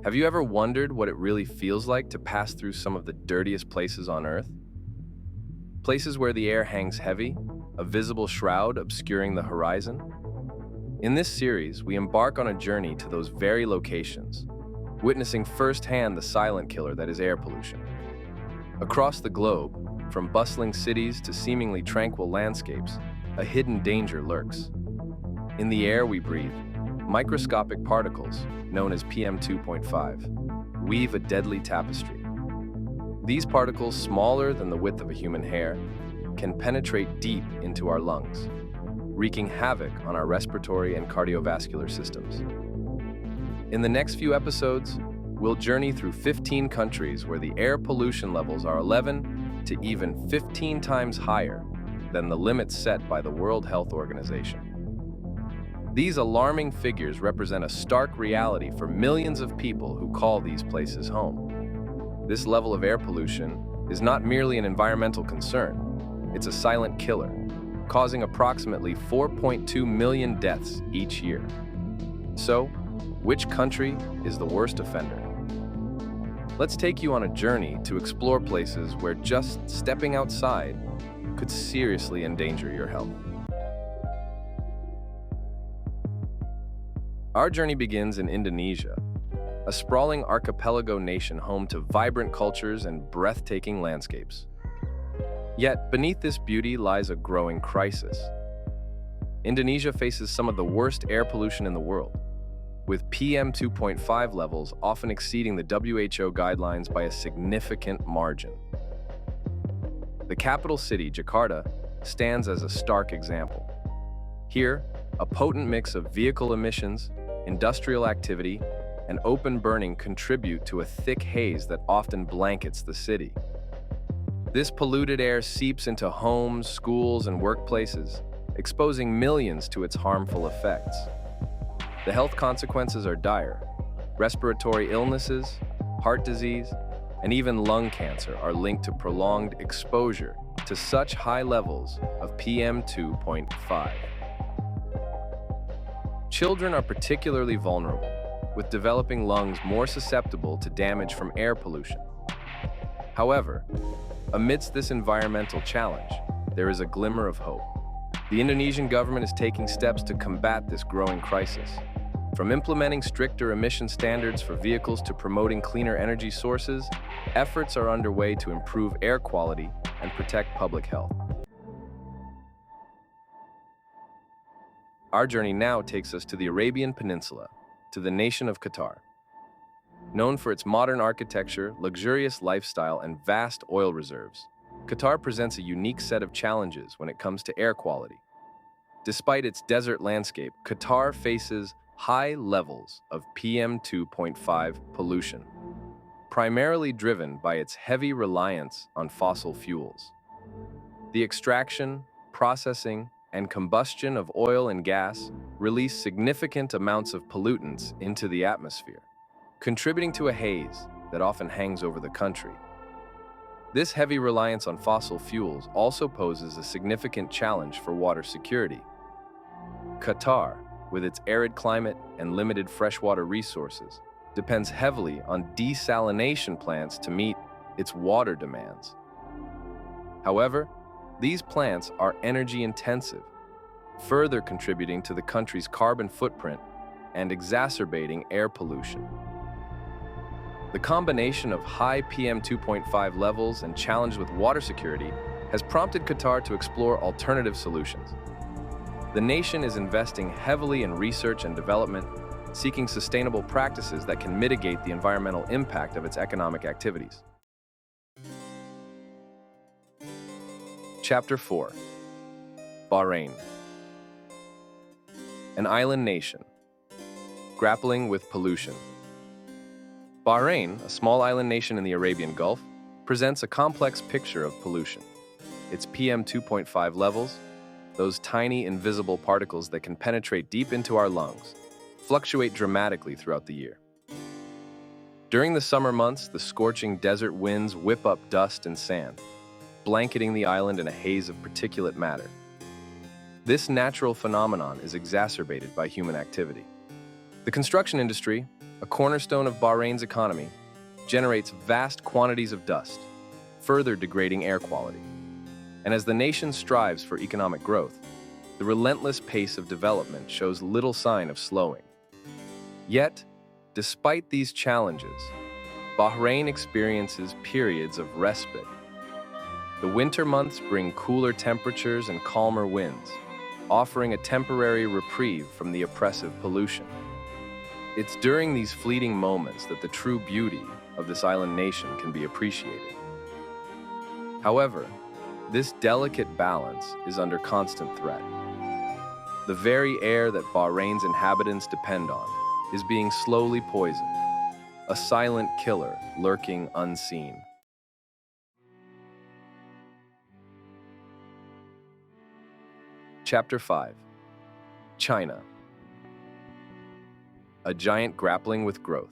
Have you ever wondered what it really feels like to pass through some of the dirtiest places on Earth? Places where the air hangs heavy, a visible shroud obscuring the horizon? In this series, we embark on a journey to those very locations, witnessing firsthand the silent killer that is air pollution. Across the globe, from bustling cities to seemingly tranquil landscapes, a hidden danger lurks. In the air we breathe, microscopic particles, known as PM 2.5, weave a deadly tapestry. These particles, smaller than the width of a human hair, can penetrate deep into our lungs, wreaking havoc on our respiratory and cardiovascular systems. In the next few episodes, we'll journey through 15 countries where the air pollution levels are 11 to even 15 times higher than the limits set by the World Health Organization. These alarming figures represent a stark reality for millions of people who call these places home. This level of air pollution is not merely an environmental concern, it's a silent killer, causing approximately 4.2 million deaths each year. So, which country is the worst offender? Let's take you on a journey to explore places where just stepping outside could seriously endanger your health. Our journey begins in Indonesia, a sprawling archipelago nation home to vibrant cultures and breathtaking landscapes. Yet, beneath this beauty lies a growing crisis. Indonesia faces some of the worst air pollution in the world, with PM 2.5 levels often exceeding the WHO guidelines by a significant margin. The capital city, Jakarta, stands as a stark example. Here, a potent mix of vehicle emissions, industrial activity, and open burning contribute to a thick haze that often blankets the city. This polluted air seeps into homes, schools, and workplaces, exposing millions to its harmful effects. The health consequences are dire. Respiratory illnesses, heart disease, and even lung cancer are linked to prolonged exposure to such high levels of PM 2.5. Children are particularly vulnerable, with developing lungs more susceptible to damage from air pollution. However, amidst this environmental challenge, there is a glimmer of hope. The Indonesian government is taking steps to combat this growing crisis. From implementing stricter emission standards for vehicles to promoting cleaner energy sources, efforts are underway to improve air quality and protect public health. Our journey now takes us to the Arabian Peninsula, to the nation of Qatar. Known for its modern architecture, luxurious lifestyle, and vast oil reserves, Qatar presents a unique set of challenges when it comes to air quality. Despite its desert landscape, Qatar faces high levels of PM 2.5 pollution, primarily driven by its heavy reliance on fossil fuels. The extraction, processing, and combustion of oil and gas release significant amounts of pollutants into the atmosphere, contributing to a haze that often hangs over the country. This heavy reliance on fossil fuels also poses a significant challenge for water security. Qatar, with its arid climate and limited freshwater resources, depends heavily on desalination plants to meet its water demands. However, these plants are energy-intensive, further contributing to the country's carbon footprint and exacerbating air pollution. The combination of high PM 2.5 levels and challenge with water security has prompted Qatar to explore alternative solutions. The nation is investing heavily in research and development, seeking sustainable practices that can mitigate the environmental impact of its economic activities. Chapter 4. Bahrain. An island nation, grappling with pollution. Bahrain, a small island nation in the Arabian Gulf, presents a complex picture of pollution. Its PM 2.5 levels, those tiny invisible particles that can penetrate deep into our lungs, fluctuate dramatically throughout the year. During the summer months, the scorching desert winds whip up dust and sand, blanketing the island in a haze of particulate matter. This natural phenomenon is exacerbated by human activity. The construction industry, a cornerstone of Bahrain's economy, generates vast quantities of dust, further degrading air quality. And as the nation strives for economic growth, the relentless pace of development shows little sign of slowing. Yet, despite these challenges, Bahrain experiences periods of respite. The winter months bring cooler temperatures and calmer winds, offering a temporary reprieve from the oppressive pollution. It's during these fleeting moments that the true beauty of this island nation can be appreciated. However, this delicate balance is under constant threat. The very air that Bahrain's inhabitants depend on is being slowly poisoned, a silent killer lurking unseen. Chapter 5. China. A giant grappling with growth.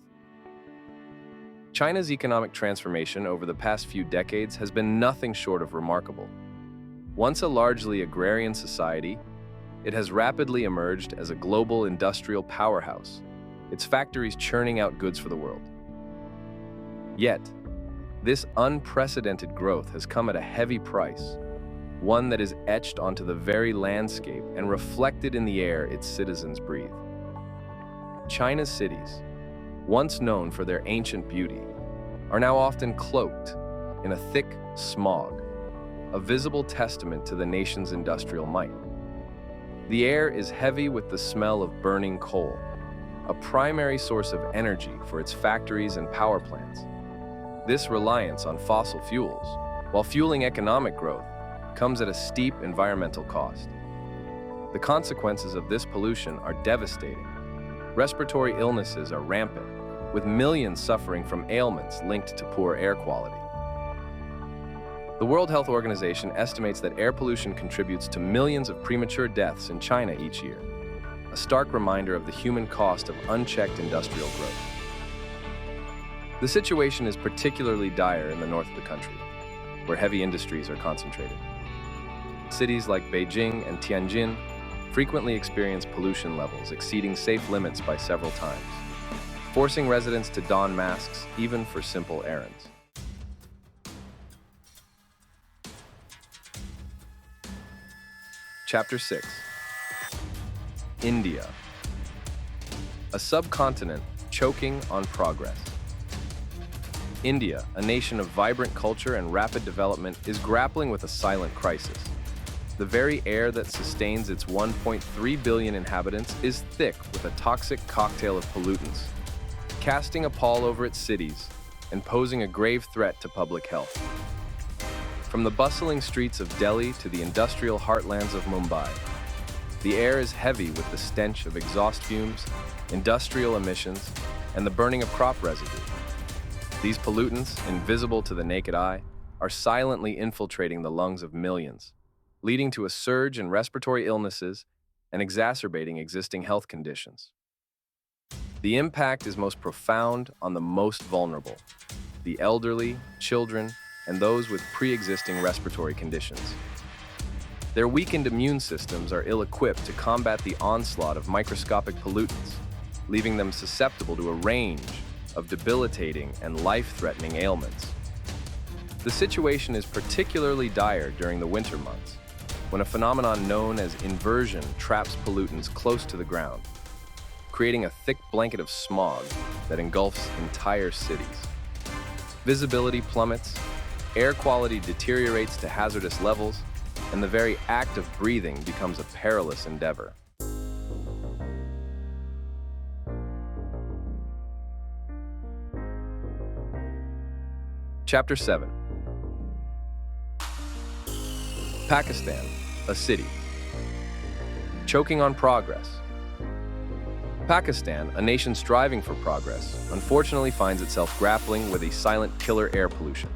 China's economic transformation over the past few decades has been nothing short of remarkable. Once a largely agrarian society, it has rapidly emerged as a global industrial powerhouse, its factories churning out goods for the world. Yet, this unprecedented growth has come at a heavy price, one that is etched onto the very landscape and reflected in the air its citizens breathe. China's cities, once known for their ancient beauty, are now often cloaked in a thick smog, a visible testament to the nation's industrial might. The air is heavy with the smell of burning coal, a primary source of energy for its factories and power plants. This reliance on fossil fuels, while fueling economic growth, comes at a steep environmental cost. The consequences of this pollution are devastating. Respiratory illnesses are rampant, with millions suffering from ailments linked to poor air quality. The World Health Organization estimates that air pollution contributes to millions of premature deaths in China each year, a stark reminder of the human cost of unchecked industrial growth. The situation is particularly dire in the north of the country, where heavy industries are concentrated. Cities like Beijing and Tianjin frequently experience pollution levels exceeding safe limits by several times, forcing residents to don masks even for simple errands. Chapter 6. India. A subcontinent choking on progress. India, a nation of vibrant culture and rapid development, is grappling with a silent crisis. The very air that sustains its 1.3 billion inhabitants is thick with a toxic cocktail of pollutants, casting a pall over its cities and posing a grave threat to public health. From the bustling streets of Delhi to the industrial heartlands of Mumbai, the air is heavy with the stench of exhaust fumes, industrial emissions, and the burning of crop residue. These pollutants, invisible to the naked eye, are silently infiltrating the lungs of millions, leading to a surge in respiratory illnesses and exacerbating existing health conditions. The impact is most profound on the most vulnerable, the elderly, children, and those with pre-existing respiratory conditions. Their weakened immune systems are ill-equipped to combat the onslaught of microscopic pollutants, leaving them susceptible to a range of debilitating and life-threatening ailments. The situation is particularly dire during the winter months, when a phenomenon known as inversion traps pollutants close to the ground, creating a thick blanket of smog that engulfs entire cities. Visibility plummets, air quality deteriorates to hazardous levels, and the very act of breathing becomes a perilous endeavor. Chapter 7. Pakistan, a city. Choking on progress. Pakistan, a nation striving for progress, unfortunately finds itself grappling with a silent killer air pollution.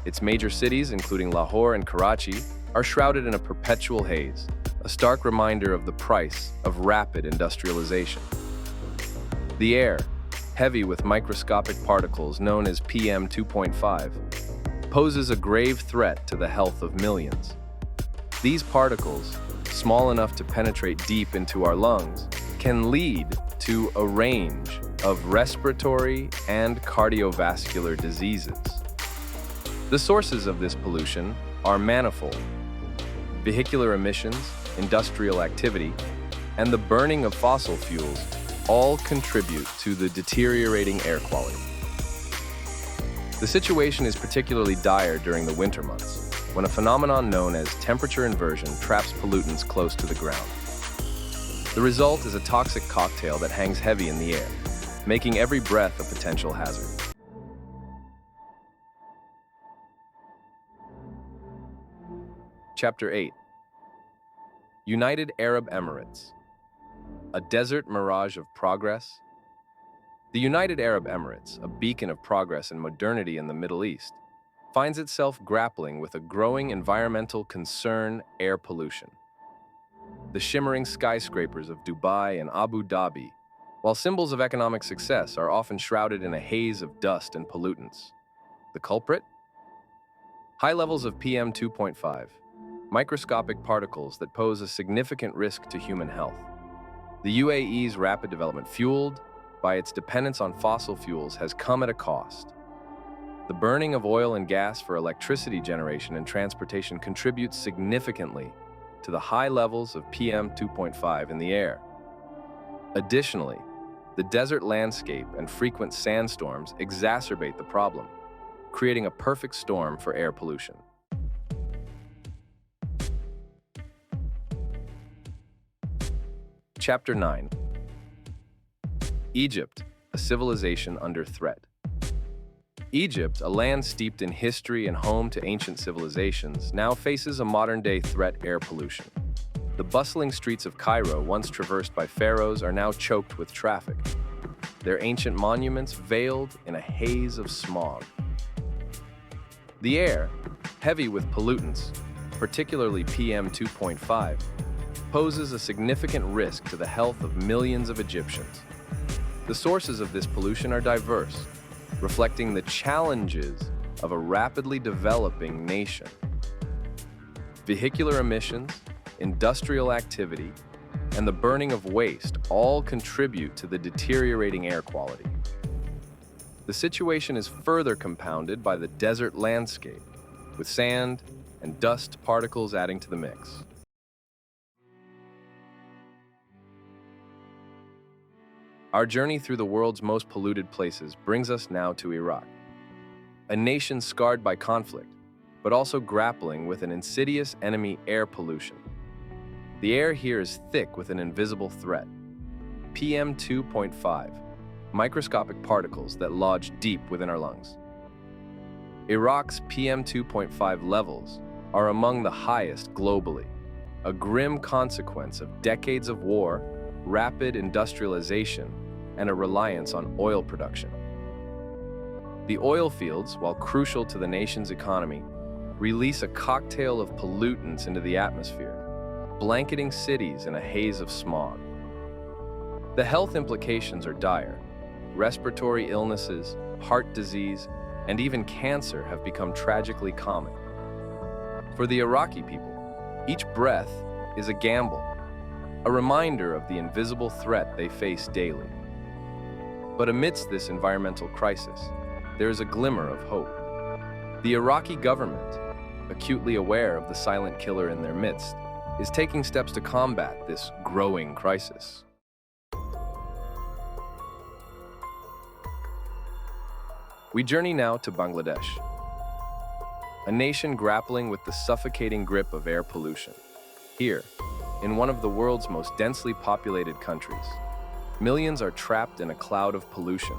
Its major cities, including Lahore and Karachi, are shrouded in a perpetual haze, a stark reminder of the price of rapid industrialization. The air, heavy with microscopic particles known as PM 2.5, poses a grave threat to the health of millions. These particles, small enough to penetrate deep into our lungs, can lead to a range of respiratory and cardiovascular diseases. The sources of this pollution are manifold. Vehicular emissions, industrial activity, and the burning of fossil fuels all contribute to the deteriorating air quality. The situation is particularly dire during the winter months, when a phenomenon known as temperature inversion traps pollutants close to the ground. The result is a toxic cocktail that hangs heavy in the air, making every breath a potential hazard. Chapter 8. United Arab Emirates. A desert mirage of progress? The United Arab Emirates, a beacon of progress and modernity in the Middle East, finds itself grappling with a growing environmental concern: air pollution. The shimmering skyscrapers of Dubai and Abu Dhabi, while symbols of economic success, are often shrouded in a haze of dust and pollutants. The culprit? High levels of PM 2.5, microscopic particles that pose a significant risk to human health. The UAE's rapid development, fueled by its dependence on fossil fuels, has come at a cost. The burning of oil and gas for electricity generation and transportation contributes significantly to the high levels of PM 2.5 in the air. Additionally, the desert landscape and frequent sandstorms exacerbate the problem, creating a perfect storm for air pollution. Chapter 9. Egypt, a civilization under threat. Egypt, a land steeped in history and home to ancient civilizations, now faces a modern-day threat: air pollution. The bustling streets of Cairo, once traversed by pharaohs, are now choked with traffic, their ancient monuments veiled in a haze of smog. The air, heavy with pollutants, particularly PM 2.5, poses a significant risk to the health of millions of Egyptians. The sources of this pollution are diverse, reflecting the challenges of a rapidly developing nation. Vehicular emissions, industrial activity, and the burning of waste all contribute to the deteriorating air quality. The situation is further compounded by the desert landscape, with sand and dust particles adding to the mix. Our journey through the world's most polluted places brings us now to Iraq, a nation scarred by conflict, but also grappling with an insidious enemy: air pollution. The air here is thick with an invisible threat: PM 2.5, microscopic particles that lodge deep within our lungs. Iraq's PM 2.5 levels are among the highest globally, a grim consequence of decades of war, rapid industrialization, and a reliance on oil production. The oil fields, while crucial to the nation's economy, release a cocktail of pollutants into the atmosphere, blanketing cities in a haze of smog. The health implications are dire. Respiratory illnesses, heart disease, and even cancer have become tragically common. For the Iraqi people, each breath is a gamble, a reminder of the invisible threat they face daily. But amidst this environmental crisis, there is a glimmer of hope. The Iraqi government, acutely aware of the silent killer in their midst, is taking steps to combat this growing crisis. We journey now to Bangladesh, a nation grappling with the suffocating grip of air pollution. Here, in one of the world's most densely populated countries, millions are trapped in a cloud of pollution,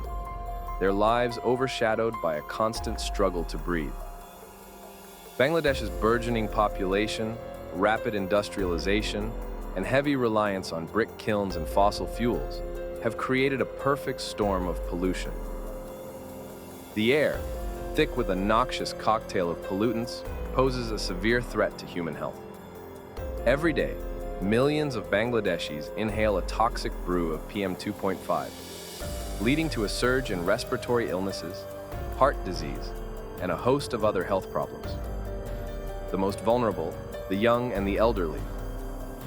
their lives overshadowed by a constant struggle to breathe. Bangladesh's burgeoning population, rapid industrialization, and heavy reliance on brick kilns and fossil fuels have created a perfect storm of pollution. The air, thick with a noxious cocktail of pollutants, poses a severe threat to human health. Every day, millions of Bangladeshis inhale a toxic brew of PM 2.5, leading to a surge in respiratory illnesses, heart disease, and a host of other health problems. The most vulnerable, the young and the elderly,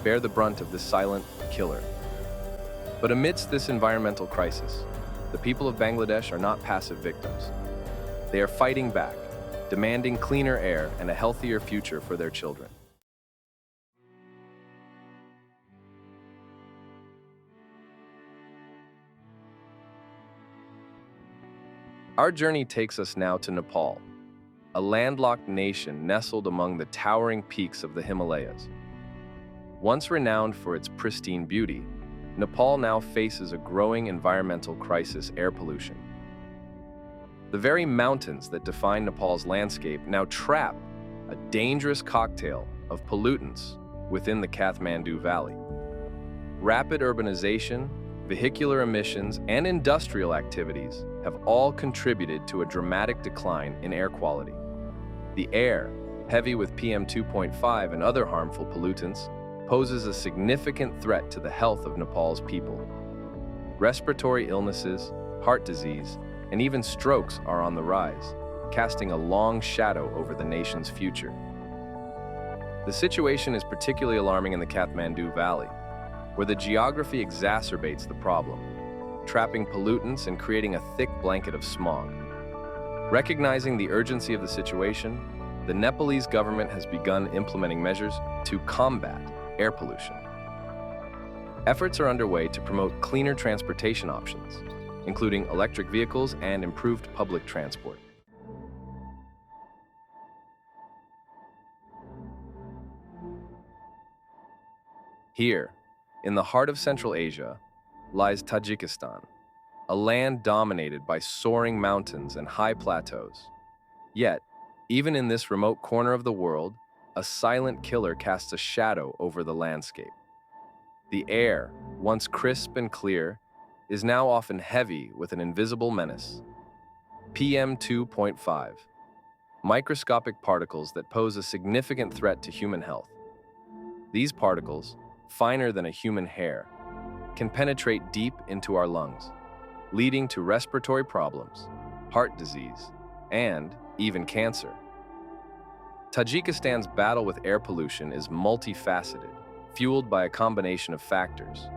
bear the brunt of this silent killer. But amidst this environmental crisis, the people of Bangladesh are not passive victims. They are fighting back, demanding cleaner air and a healthier future for their children. Our journey takes us now to Nepal, a landlocked nation nestled among the towering peaks of the Himalayas. Once renowned for its pristine beauty, Nepal now faces a growing environmental crisis: air pollution. The very mountains that define Nepal's landscape now trap a dangerous cocktail of pollutants within the Kathmandu Valley. Rapid urbanization, vehicular emissions, and industrial activities have all contributed to a dramatic decline in air quality. The air, heavy with PM 2.5 and other harmful pollutants, poses a significant threat to the health of Nepal's people. Respiratory illnesses, heart disease, and even strokes are on the rise, casting a long shadow over the nation's future. The situation is particularly alarming in the Kathmandu Valley, where the geography exacerbates the problem, trapping pollutants and creating a thick blanket of smog. Recognizing the urgency of the situation, the Nepalese government has begun implementing measures to combat air pollution. Efforts are underway to promote cleaner transportation options, including electric vehicles and improved public transport. Here, in the heart of Central Asia, lies Tajikistan, a land dominated by soaring mountains and high plateaus. Yet, even in this remote corner of the world, a silent killer casts a shadow over the landscape. The air, once crisp and clear, is now often heavy with an invisible menace: PM 2.5, microscopic particles that pose a significant threat to human health. These particles, finer than a human hair, can penetrate deep into our lungs, leading to respiratory problems, heart disease, and even cancer. Tajikistan's battle with air pollution is multifaceted, fueled by a combination of factors.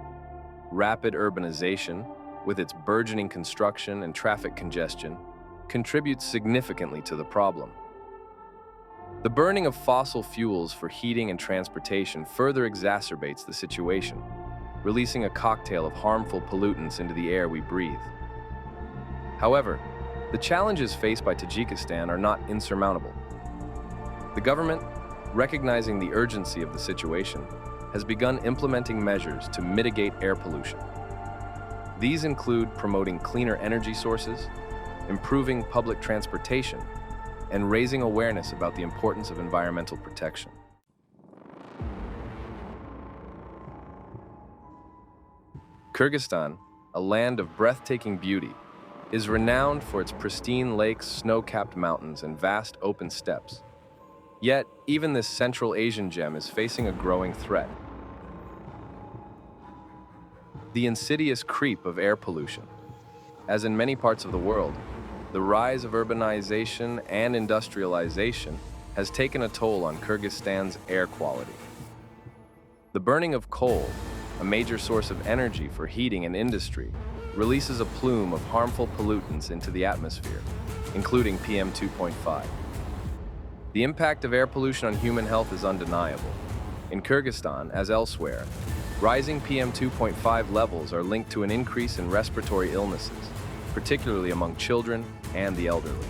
Rapid urbanization, with its burgeoning construction and traffic congestion, contributes significantly to the problem. The burning of fossil fuels for heating and transportation further exacerbates the situation, releasing a cocktail of harmful pollutants into the air we breathe. However, the challenges faced by Tajikistan are not insurmountable. The government, recognizing the urgency of the situation, has begun implementing measures to mitigate air pollution. These include promoting cleaner energy sources, improving public transportation, and raising awareness about the importance of environmental protection. Kyrgyzstan, a land of breathtaking beauty, is renowned for its pristine lakes, snow-capped mountains, and vast open steppes. Yet, even this Central Asian gem is facing a growing threat: the insidious creep of air pollution. As in many parts of the world, the rise of urbanization and industrialization has taken a toll on Kyrgyzstan's air quality. The burning of coal, a major source of energy for heating and industry, releases a plume of harmful pollutants into the atmosphere, including PM 2.5. The impact of air pollution on human health is undeniable. In Kyrgyzstan, as elsewhere, rising PM 2.5 levels are linked to an increase in respiratory illnesses, particularly among children and the elderly.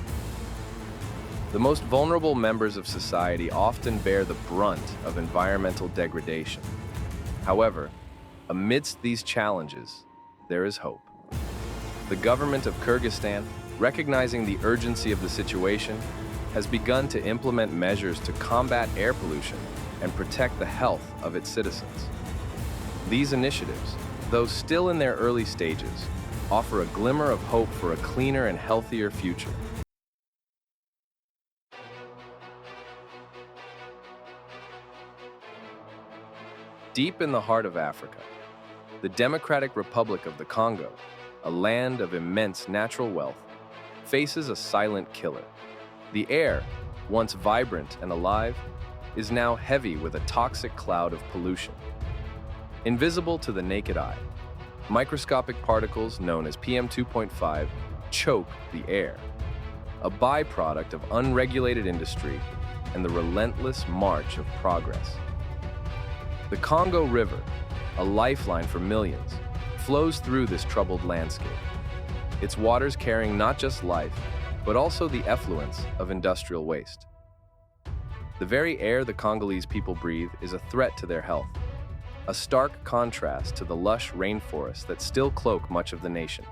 The most vulnerable members of society often bear the brunt of environmental degradation. However, amidst these challenges, there is hope. The government of Kyrgyzstan, recognizing the urgency of the situation, has begun to implement measures to combat air pollution and protect the health of its citizens. These initiatives, though still in their early stages, offer a glimmer of hope for a cleaner and healthier future. Deep in the heart of Africa, the Democratic Republic of the Congo, a land of immense natural wealth, faces a silent killer. The air, once vibrant and alive, is now heavy with a toxic cloud of pollution. Invisible to the naked eye, Microscopic particles known as PM2.5 choke the air, a byproduct of unregulated industry and the relentless march of progress. The Congo River, a lifeline for millions, flows through this troubled landscape, its waters carrying not just life, but also the effluence of industrial waste. The very air the Congolese people breathe is a threat to their health, a stark contrast to the lush rainforests that still cloak much of the nation.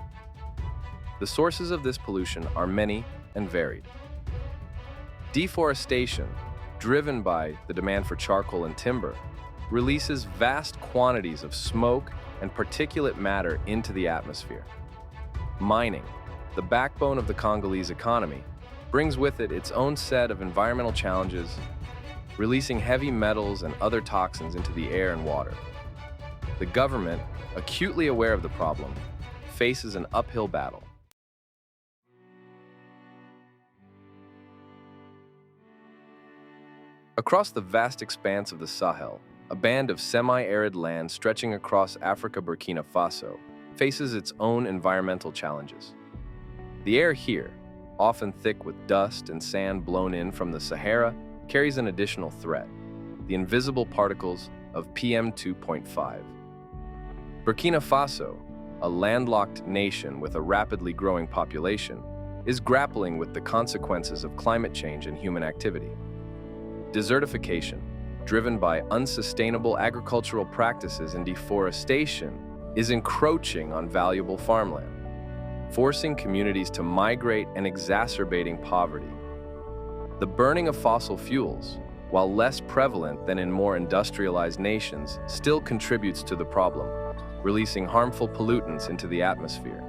The sources of this pollution are many and varied. Deforestation, driven by the demand for charcoal and timber, releases vast quantities of smoke and particulate matter into the atmosphere. Mining, the backbone of the Congolese economy, brings with it its own set of environmental challenges, releasing heavy metals and other toxins into the air and water. The government, acutely aware of the problem, faces an uphill battle. Across the vast expanse of the Sahel, a band of semi-arid land stretching across Africa, Burkina Faso, faces its own environmental challenges. The air here, often thick with dust and sand blown in from the Sahara, carries an additional threat: the invisible particles of PM2.5. Burkina Faso, a landlocked nation with a rapidly growing population, is grappling with the consequences of climate change and human activity. Desertification, driven by unsustainable agricultural practices and deforestation, is encroaching on valuable farmland, forcing communities to migrate and exacerbating poverty. The burning of fossil fuels, while less prevalent than in more industrialized nations, still contributes to the problem, releasing harmful pollutants into the atmosphere.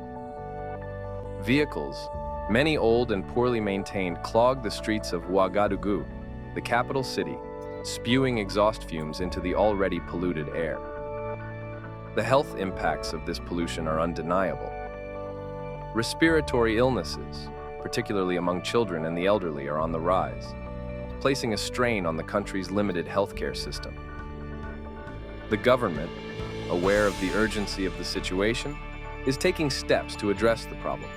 Vehicles, many old and poorly maintained, clog the streets of Ouagadougou, the capital city, spewing exhaust fumes into the already polluted air. The health impacts of this pollution are undeniable. Respiratory illnesses, particularly among children and the elderly, are on the rise, placing a strain on the country's limited healthcare system. The government, aware of the urgency of the situation, is taking steps to address the problem,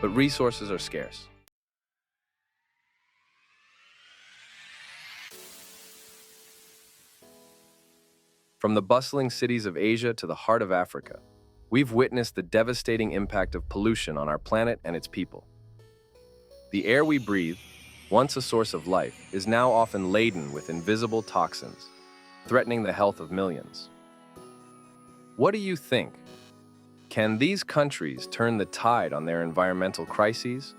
but resources are scarce. From the bustling cities of Asia to the heart of Africa, we've witnessed the devastating impact of pollution on our planet and its people. The air we breathe, once a source of life, is now often laden with invisible toxins, threatening the health of millions. What do you think? Can these countries turn the tide on their environmental crises?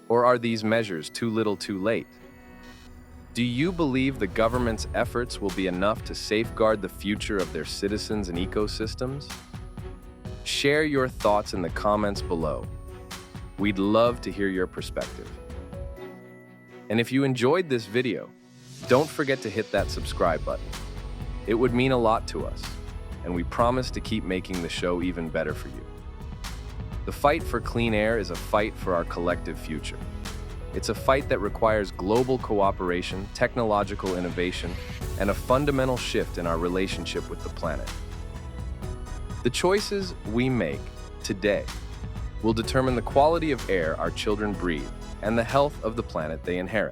Or are these measures too little too late? Do you believe the government's efforts will be enough to safeguard the future of their citizens and ecosystems? Share your thoughts in the comments below. We'd love to hear your perspective. And if you enjoyed this video, don't forget to hit that subscribe button. It would mean a lot to us, and we promise to keep making the show even better for you. The fight for clean air is a fight for our collective future. It's a fight that requires global cooperation, technological innovation, and a fundamental shift in our relationship with the planet. The choices we make today will determine the quality of air our children breathe and the health of the planet they inherit.